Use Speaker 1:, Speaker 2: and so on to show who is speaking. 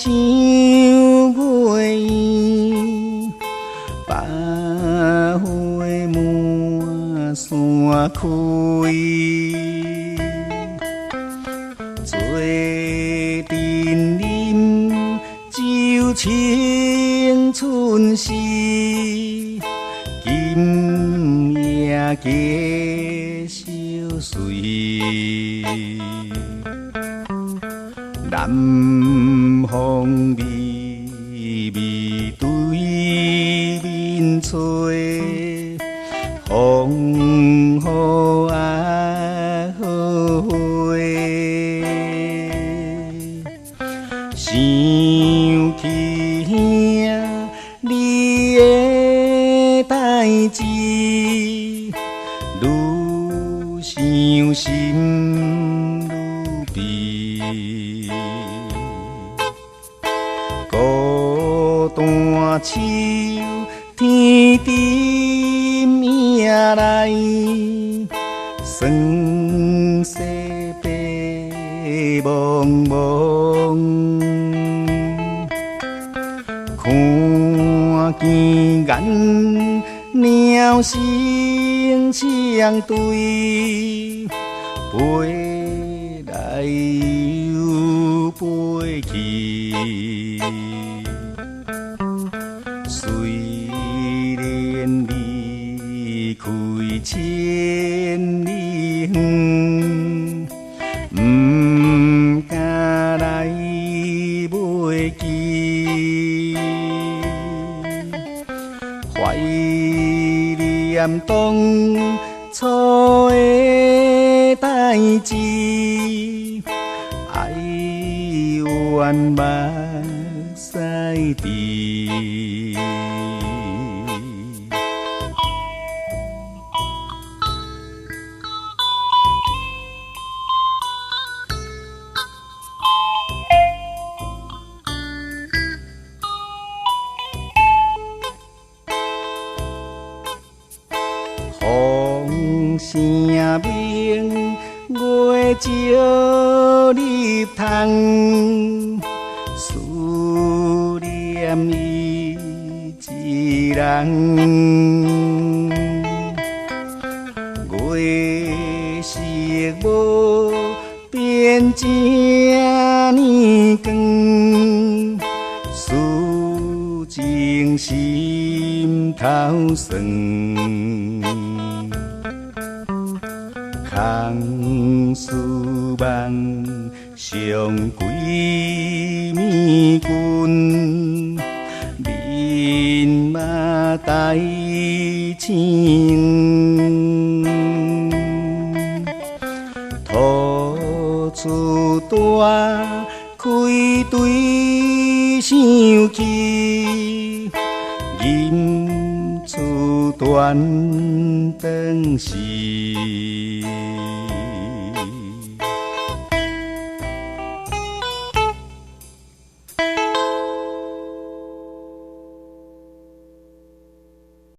Speaker 1: 想月圆，百花满山开。做阵饮酒青春时，今夜继续睡。南风微微对面吹，风雨啊好花。想起兄你的代志，愈想心愈悲。孤单树，天沉夜来，霜雪白茫茫。看见雁鸟声相对，飞来又飞去。虽然离开千里远，不敢来袂记。怀念当初的代志，哀怨目屎滴。风声鸣，月照入窗，思念伊一人。月色无变这呢光，思情心头酸。空思梦上几暝君，面马带青。吐出大开对想起，吟出断肠时。